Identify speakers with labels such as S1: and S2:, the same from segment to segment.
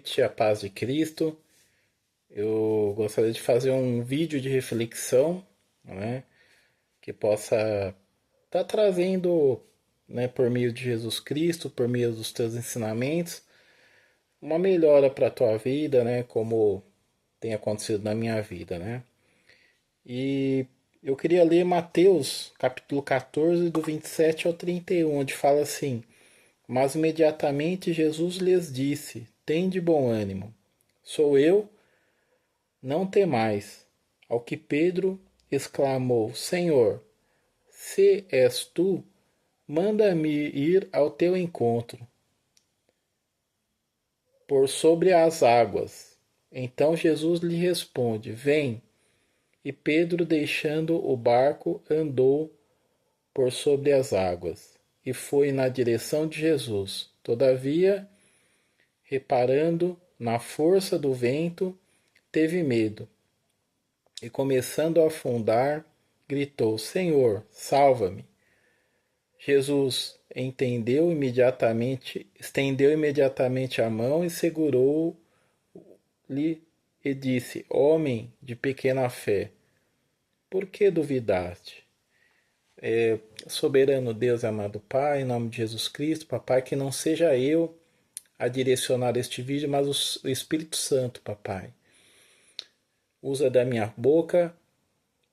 S1: noite, a paz de Cristo. Eu gostaria de fazer um vídeo de reflexão, né, que possa estar trazendo, né, por meio de Jesus Cristo, por meio dos teus ensinamentos, uma melhora para a tua vida, né, como tem acontecido na minha vida, né? E eu queria ler Mateus, capítulo 14, do 27 ao 31, onde fala assim: Mas imediatamente Jesus lhes disse: Tende bom ânimo, sou eu, não temais. Ao que Pedro exclamou: Senhor, se és tu, manda-me ir ao teu encontro, por sobre as águas. Então Jesus lhe responde: Vem. E Pedro, deixando o barco, andou por sobre as águas e foi na direção de Jesus. Todavia, reparando na força do vento, teve medo e, começando a afundar, gritou: Senhor, salva-me. Jesus estendeu imediatamente a mão e segurou-lhe e disse: Homem de pequena fé, por que duvidaste? Soberano Deus, amado Pai, em nome de Jesus Cristo, papai, que não seja eu a direcionar este vídeo, mas o Espírito Santo, papai. Usa da minha boca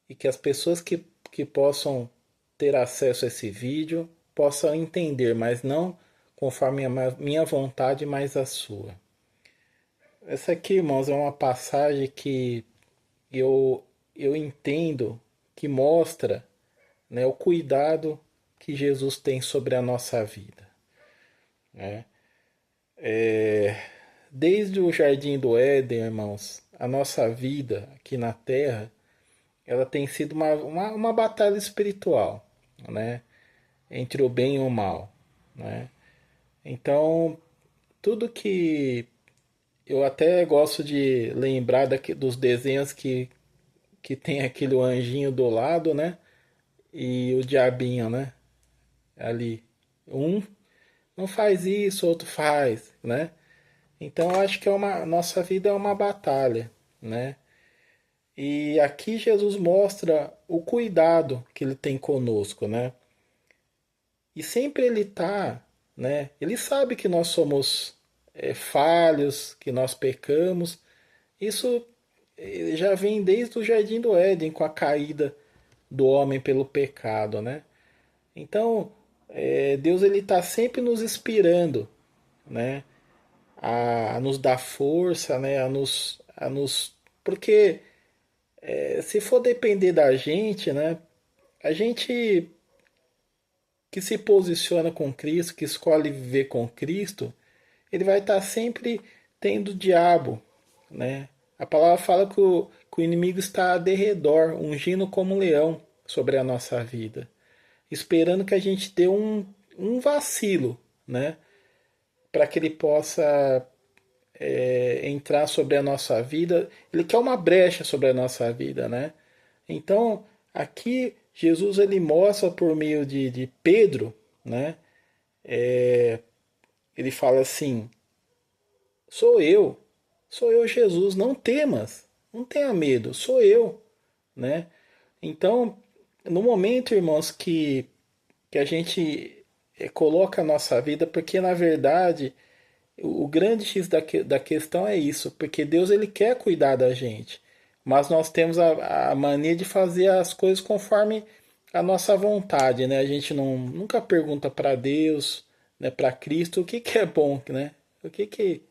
S1: e que as pessoas que possam ter acesso a esse vídeo possam entender, mas não conforme a minha vontade, mas a sua. Essa aqui, irmãos, é uma passagem que eu, eu entendo que mostra, né, o cuidado que Jesus tem sobre a nossa vida, né? Desde o Jardim do Éden, irmãos, a nossa vida aqui na Terra, ela tem sido uma batalha espiritual, né? Entre o bem e o mal, né? Então, tudo que eu até gosto de lembrar dos desenhos que tem aquele anjinho do lado, né? E o diabinho, né? Ali. Um não faz isso, outro faz, né? Então, eu acho que nossa vida é uma batalha, né? E aqui Jesus mostra o cuidado que ele tem conosco, né? E sempre ele tá, né? Ele sabe que nós somos falhos, que nós pecamos. Isso já vem desde o Jardim do Éden, com a caída do homem pelo pecado, né? Então, Deus ele tá sempre nos inspirando, né? A nos dar força, né? Porque se for depender da gente, né? A gente que se posiciona com Cristo, que escolhe viver com Cristo, ele vai estar sempre tendo o diabo, né? A palavra fala que o inimigo está a derredor, ungindo como um leão sobre a nossa vida, esperando que a gente dê um vacilo, né? Para que ele possa entrar sobre a nossa vida. Ele quer uma brecha sobre a nossa vida, né? Então, aqui Jesus ele mostra por meio de Pedro, né? Ele fala assim: sou eu Jesus, não temas, não tenha medo, sou eu, né? Então, no momento, irmãos, que a gente coloca a nossa vida, porque na verdade o grande X da questão é isso, porque Deus ele quer cuidar da gente, mas nós temos a mania de fazer as coisas conforme a nossa vontade, né? A gente nunca pergunta para Deus, né, para Cristo, o que que é bom, né? O que que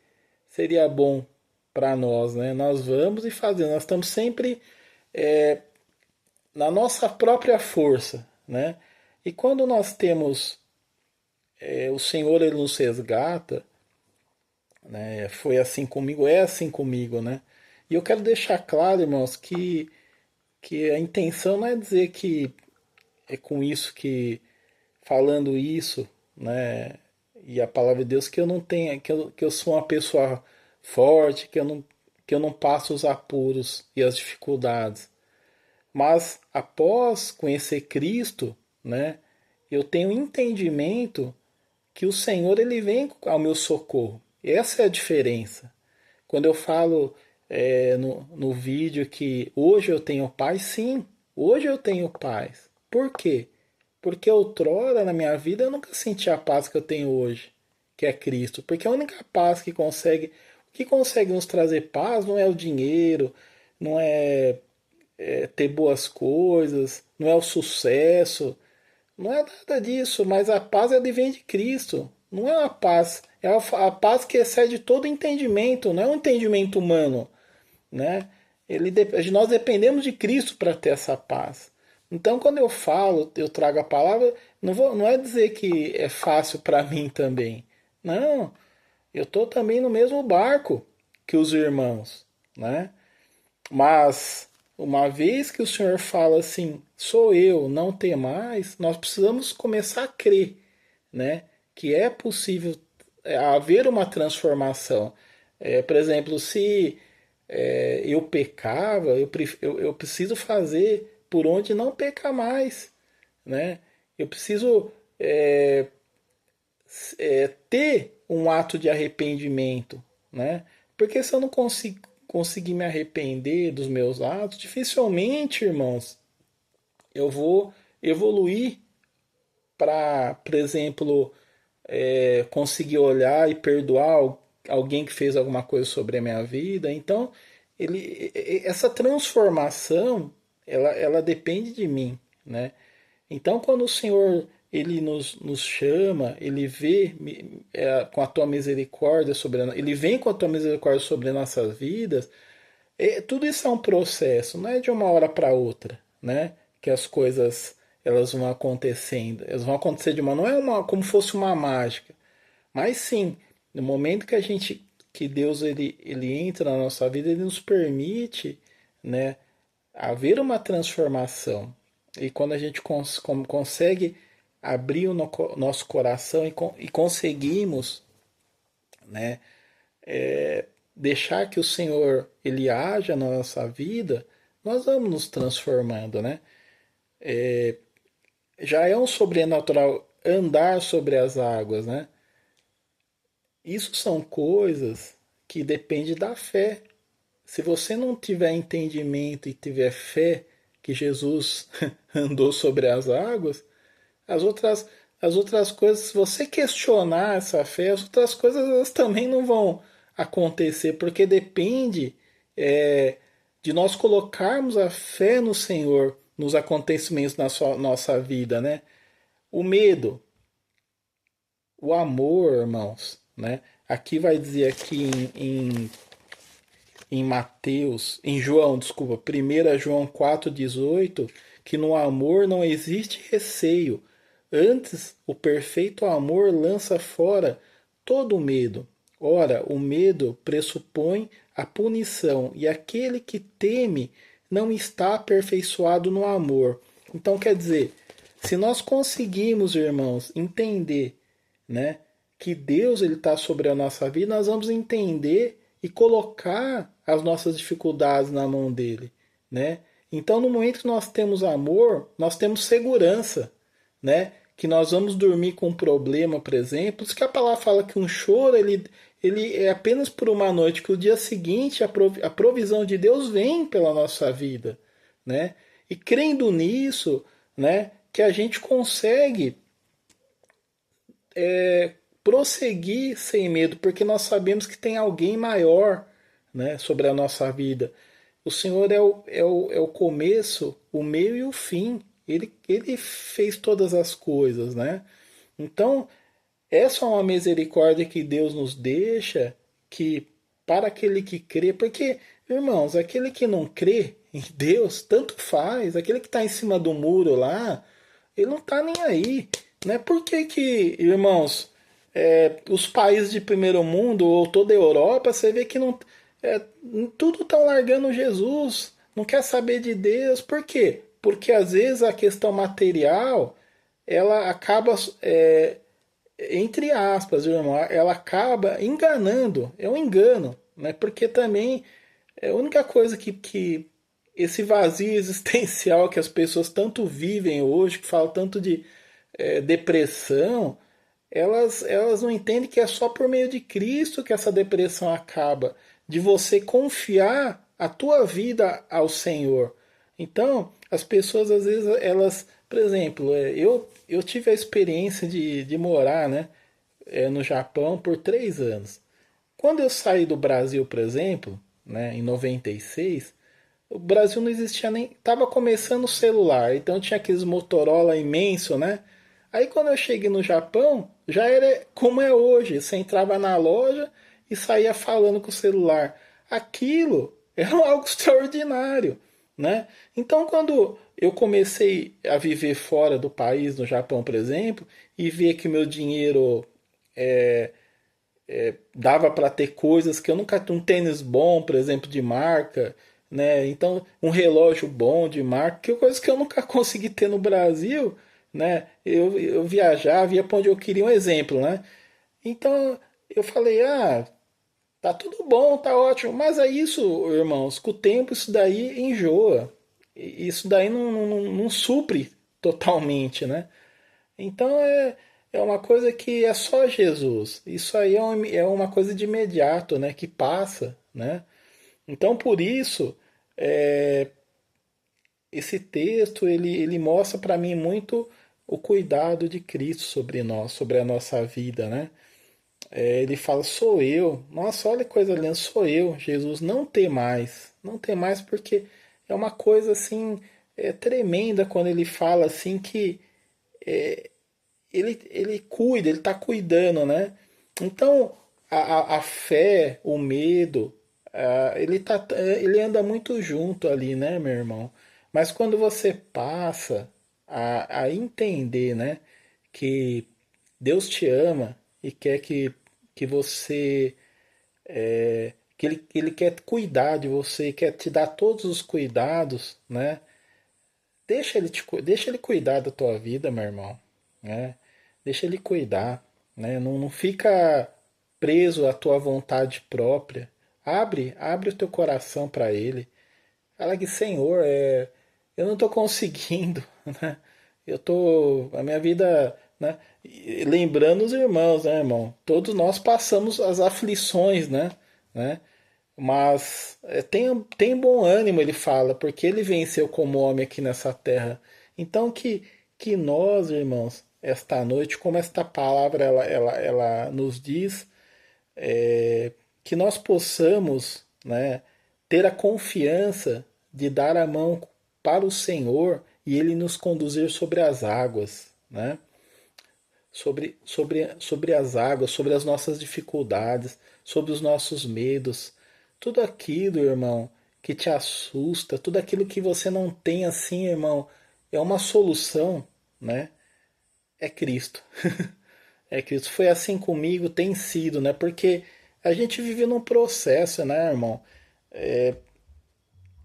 S1: seria bom para nós, né? Nós vamos e fazemos, nós estamos sempre na nossa própria força, né? E quando nós temos o Senhor, ele nos resgata, né? Foi assim comigo, é assim comigo, né? E eu quero deixar claro, irmãos, que a intenção não é dizer que é com isso que, falando isso, né? E a palavra de Deus, que eu não tenho, que eu sou uma pessoa forte, que eu não passo os apuros e as dificuldades. Mas após conhecer Cristo, né? Eu tenho entendimento que o Senhor ele vem ao meu socorro. Essa é a diferença. Quando eu falo no vídeo que hoje eu tenho paz, sim, hoje eu tenho paz. Por quê? Porque outrora na minha vida eu nunca senti a paz que eu tenho hoje, que é Cristo. Porque a única paz o que consegue nos trazer paz não é o dinheiro, não é ter boas coisas, não é o sucesso, não é nada disso, mas a paz ela vem de Cristo. Não é uma paz, é a paz que excede todo entendimento, não é um entendimento humano, né? Nós dependemos de Cristo para ter essa paz. Então, quando eu falo, eu trago a palavra, não é dizer que é fácil para mim também. Não, eu estou também no mesmo barco que os irmãos, né? Mas uma vez que o Senhor fala assim, sou eu, não tem mais, nós precisamos começar a crer, né? Que é possível haver uma transformação. Por exemplo, se eu pecava, eu preciso fazer por onde não pecar mais, né? Eu preciso ter um ato de arrependimento, né? Porque se eu não conseguir me arrepender dos meus atos, dificilmente, irmãos, eu vou evoluir para, por exemplo, conseguir olhar e perdoar alguém que fez alguma coisa sobre a minha vida. Então, essa transformação, ela depende de mim, né? Então, quando o Senhor ele nos chama, ele vê com a tua misericórdia ele vem com a tua misericórdia sobre nossas vidas. Tudo isso é um processo, não é de uma hora para outra, né? Que as coisas elas vão acontecendo, elas vão acontecer de uma, não é uma como fosse uma mágica, mas sim, no momento que Deus ele entra na nossa vida, ele nos permite, né, haver uma transformação. E quando a gente consegue abrir o nosso coração e conseguimos, né, deixar que o Senhor ele haja na nossa vida, nós vamos nos transformando, né? Já é um sobrenatural andar sobre as águas, né? Isso são coisas que dependem da fé. Se você não tiver entendimento e tiver fé que Jesus andou sobre as águas, as outras, as outras coisas, se você questionar essa fé, as outras coisas elas também não vão acontecer, porque depende de nós colocarmos a fé no Senhor nos acontecimentos da nossa vida, né? O medo, o amor, irmãos, né? Aqui vai dizer aqui em Mateus, em João, desculpa, 1 João 4,18, que no amor não existe receio. Antes, o perfeito amor lança fora todo o medo. Ora, o medo pressupõe a punição, e aquele que teme não está aperfeiçoado no amor. Então, quer dizer, se nós conseguirmos, irmãos, entender, né, que Deus ele está sobre a nossa vida, nós vamos entender e colocar as nossas dificuldades na mão dele, né? Então, no momento que nós temos amor, nós temos segurança, né? Que nós vamos dormir com um problema, por exemplo. Por isso que a palavra fala que um choro ele é apenas por uma noite, que o dia seguinte a provisão de Deus vem pela nossa vida, né? E crendo nisso, né? Que a gente consegue prosseguir sem medo, porque nós sabemos que tem alguém maior, né, sobre a nossa vida. O Senhor é o começo, o meio e o fim. Ele fez todas as coisas, né? Então, essa é uma misericórdia que Deus nos deixa, que para aquele que crê, porque, irmãos, aquele que não crê em Deus, tanto faz, aquele que está em cima do muro lá, ele não está nem aí, né? Por que que, irmãos, os países de primeiro mundo ou toda a Europa, você vê que não, é, tudo estão largando Jesus, não quer saber de Deus, por quê? Porque às vezes a questão material ela acaba entre aspas, irmão, ela acaba enganando, é um engano, né? Porque também é a única coisa que esse vazio existencial que as pessoas tanto vivem hoje, que falam tanto de depressão, elas não entendem que é só por meio de Cristo que essa depressão acaba. de você confiar a tua vida ao Senhor. Então, as pessoas às vezes elas, por exemplo, eu tive a experiência de morar, né, no Japão por 3 anos. Quando eu saí do Brasil, por exemplo, né, em 96, o Brasil não existia nem. Tava começando o celular, então tinha aqueles Motorola imenso, né? Aí quando eu cheguei no Japão, já era como é hoje. Você entrava na loja e saía falando com o celular. Aquilo era algo extraordinário, né? Então quando eu comecei a viver fora do país, no Japão, por exemplo, e ver que meu dinheiro dava para ter coisas que eu nunca. Um tênis bom, por exemplo, de marca, né? Então, um relógio bom de marca, que é coisas que eu nunca consegui ter no Brasil, né? Eu viajava, ia para onde eu queria, um exemplo, né? Então, eu falei, tá tudo bom, tá ótimo, mas é isso, irmãos, com o tempo isso daí enjoa. Isso daí não supre totalmente, né? Então é uma coisa que é só Jesus. Isso aí é uma coisa de imediato, né? Que passa, né? Então por isso é, esse texto ele mostra para mim muito o cuidado de Cristo sobre nós, sobre a nossa vida, né? Ele fala, sou eu. Nossa, olha que coisa linda, sou eu, Jesus. Não tem mais. Não tem mais porque é uma coisa assim tremenda quando ele fala assim que ele cuida, ele está cuidando, né? Então, a fé, o medo, ele anda muito junto ali, né, meu irmão? Mas quando você passa a entender, né, que Deus te ama e quer que você, que ele quer cuidar de você, quer te dar todos os cuidados, né? Deixa ele cuidar da tua vida, meu irmão, né? Deixa ele cuidar, né? Não fica preso à tua vontade própria. Abre o teu coração para ele. Fala que, Senhor, eu não estou conseguindo, né? A minha vida, né? E lembrando os irmãos, né, irmão? Todos nós passamos as aflições, né? Mas tem bom ânimo, ele fala, porque ele venceu como homem aqui nessa terra. Então que nós, irmãos, esta noite, como esta palavra ela nos diz, que nós possamos, né, ter a confiança de dar a mão para o Senhor e Ele nos conduzir sobre as águas, né? Sobre as águas, sobre as nossas dificuldades, sobre os nossos medos, tudo aquilo, irmão, que te assusta, tudo aquilo que você não tem assim, irmão, é uma solução, né? É Cristo. É Cristo. Foi assim comigo, tem sido, né? Porque a gente vive num processo, né, irmão?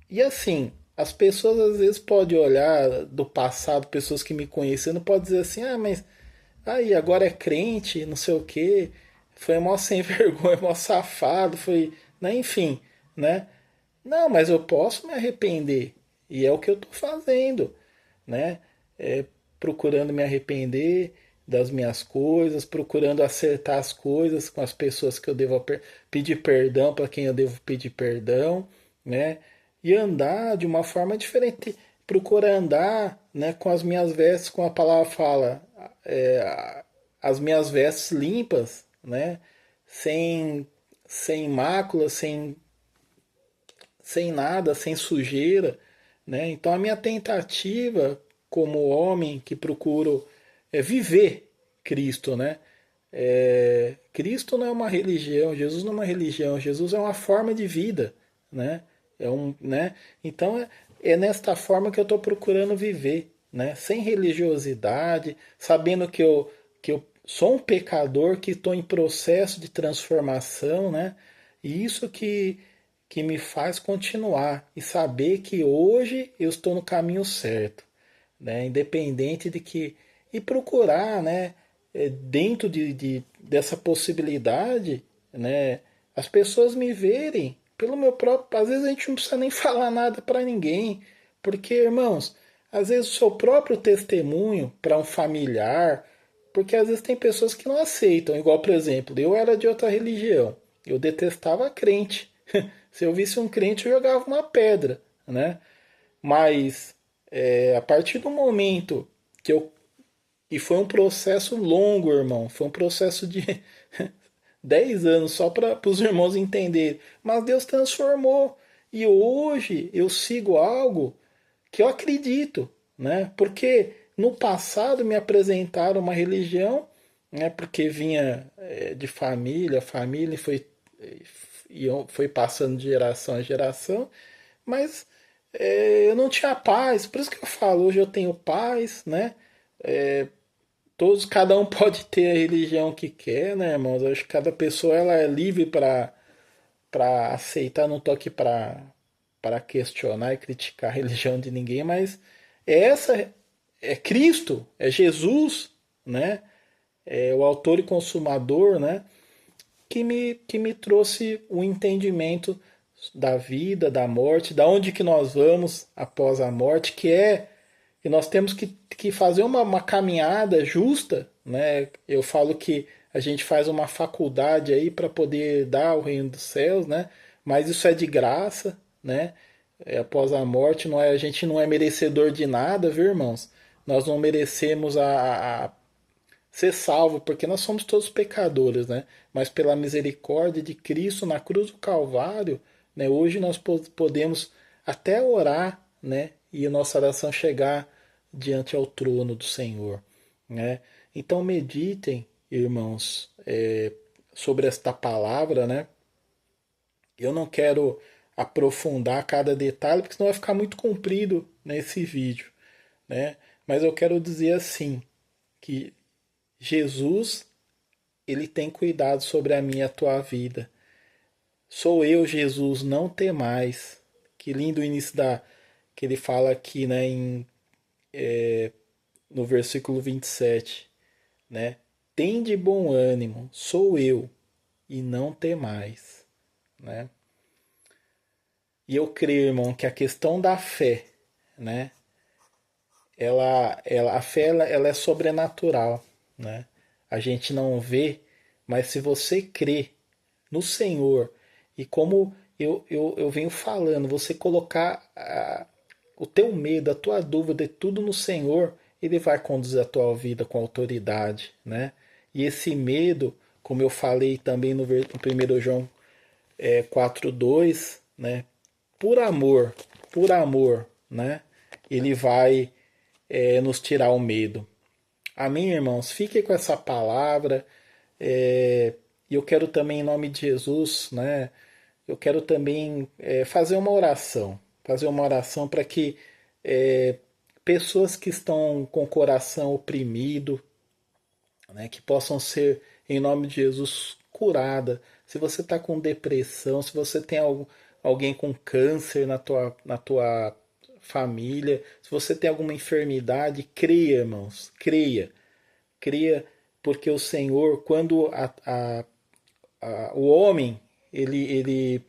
S1: E assim, as pessoas às vezes podem olhar do passado, pessoas que me conheceram, podem dizer assim, mas aí agora é crente, não sei o quê, foi mó sem vergonha, mó safado, foi, né, enfim, né? Não, mas eu posso me arrepender. E é o que eu estou fazendo, né? Procurando me arrepender das minhas coisas, procurando acertar as coisas com as pessoas que eu devo pedir perdão, para quem eu devo pedir perdão, né? E andar de uma forma diferente. Procura andar, né, com as minhas vestes, como a palavra fala, as minhas vestes limpas, né? Sem, sem mácula, sem nada, sem sujeira, né? Então a minha tentativa como homem que procuro viver Cristo, né? Cristo não é uma religião, Jesus não é uma religião, Jesus é uma forma de vida, né? Né? Então é nesta forma que eu estou procurando viver, né? Sem religiosidade, sabendo que eu sou um pecador, que estou em processo de transformação, né? E isso que me faz continuar e saber que hoje eu estou no caminho certo, né? Independente de que e procurar, né? Dentro dessa possibilidade, né? As pessoas me verem pelo meu próprio. Às vezes a gente não precisa nem falar nada para ninguém, porque, irmãos, às vezes o seu próprio testemunho para um familiar, porque às vezes tem pessoas que não aceitam, igual por exemplo, eu era de outra religião, eu detestava crente. Se eu visse um crente, eu jogava uma pedra, né? Mas a partir do momento que eu. E foi um processo longo, irmão. Foi um processo de 10 anos só para os irmãos entenderem. Mas Deus transformou. E hoje eu sigo algo que eu acredito, né? Porque no passado me apresentaram uma religião, né? Porque vinha de família, família foi passando de geração a geração, mas eu não tinha paz. Por isso que eu falo, hoje eu tenho paz, né? Todos, cada um pode ter a religião que quer, né, irmãos? Eu acho que cada pessoa ela é livre para aceitar, não tô aqui para questionar e criticar a religião de ninguém, mas essa é Cristo, é Jesus, né? É o autor e consumador, né? Que me trouxe o entendimento da vida, da morte, da onde que nós vamos após a morte, que nós temos que fazer uma caminhada justa, né? Eu falo que a gente faz uma faculdade aí para poder dar o reino dos céus, né? Mas isso é de graça, né? Após a morte, a gente não é merecedor de nada, viu, irmãos? Nós não merecemos a ser salvo, porque nós somos todos pecadores, né? Mas pela misericórdia de Cristo na cruz do Calvário, né? Hoje nós podemos até orar, né? E a nossa oração chegar diante ao trono do Senhor, né? Então meditem, irmãos, sobre esta palavra, né? Eu não quero aprofundar cada detalhe, porque senão vai ficar muito comprido nesse vídeo, né? Mas eu quero dizer assim, que Jesus, ele tem cuidado sobre a minha e a tua vida. Sou eu, Jesus, não temais. Que lindo o início que ele fala aqui, né, no versículo 27, né? Tem de bom ânimo, sou eu, e não temais, né? E eu creio, irmão, que a questão da fé, né? A fé ela é sobrenatural, né? A gente não vê, mas se você crê no Senhor e como eu venho falando, você colocar o teu medo, a tua dúvida, tudo no Senhor, Ele vai conduzir a tua vida com autoridade, né? E esse medo, como eu falei também no 1 João 4:2, né? Por amor, né? Ele vai nos tirar o medo. Amém, irmãos? Fique com essa palavra. E eu quero também, em nome de Jesus, né? Eu quero também fazer uma oração para que pessoas que estão com o coração oprimido, né, que possam ser, em nome de Jesus, curada. Se você está com depressão, se você tem alguém com câncer na tua família, se você tem alguma enfermidade, creia, irmãos, creia. Creia, porque o Senhor, quando o homem ele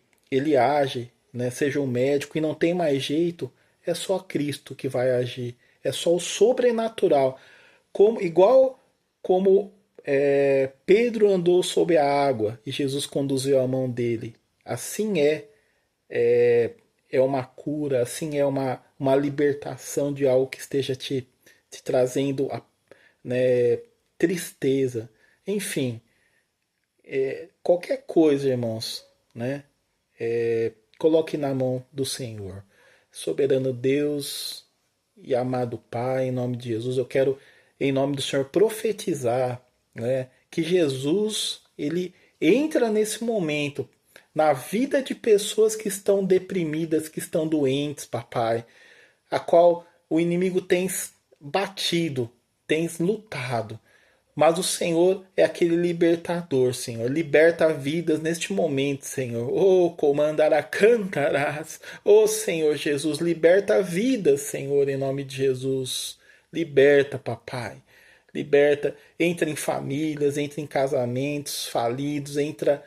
S1: age, né, seja um médico e não tem mais jeito, é só Cristo que vai agir. É só o sobrenatural. Igual como Pedro andou sobre a água e Jesus conduziu a mão dele. Assim é uma cura, assim é uma libertação de algo que esteja te trazendo né, tristeza. Enfim, qualquer coisa, irmãos, né? Coloque na mão do Senhor. Soberano Deus e amado Pai, em nome de Jesus, eu quero, em nome do Senhor, profetizar, né, que Jesus, ele entra nesse momento na vida de pessoas que estão deprimidas, que estão doentes, papai, a qual o inimigo tem batido, tem lutado. Mas o Senhor é aquele libertador, Senhor. Liberta vidas neste momento, Senhor. Oh, comandará, cantarás. Oh, Senhor Jesus, liberta vidas, Senhor, em nome de Jesus. Liberta, papai. Liberta. Entra em famílias, entra em casamentos falidos, entra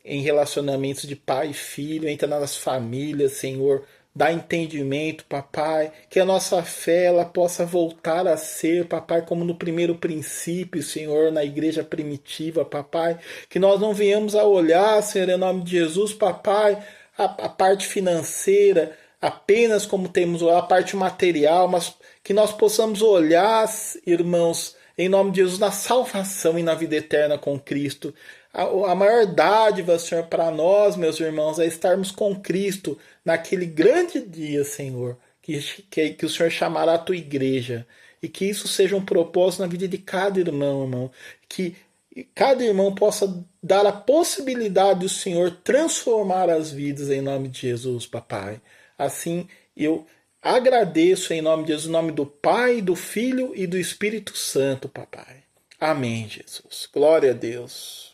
S1: em relacionamentos de pai e filho, entra nas famílias, Senhor. dá entendimento, papai, que a nossa fé ela possa voltar a ser, papai, como no primeiro princípio, Senhor, na igreja primitiva, papai, que nós não venhamos a olhar, Senhor, em nome de Jesus, papai, a parte financeira apenas como temos a parte material, mas que nós possamos olhar, irmãos, em nome de Jesus, na salvação e na vida eterna com Cristo. A maior dádiva, Senhor, para nós, meus irmãos, é estarmos com Cristo naquele grande dia, Senhor, que o Senhor chamará a tua igreja. E que isso seja um propósito na vida de cada irmão. Que cada irmão possa dar a possibilidade do Senhor transformar as vidas em nome de Jesus, papai. Assim, eu agradeço em nome de Jesus, em nome do Pai, do Filho e do Espírito Santo, papai. Amém, Jesus. Glória a Deus.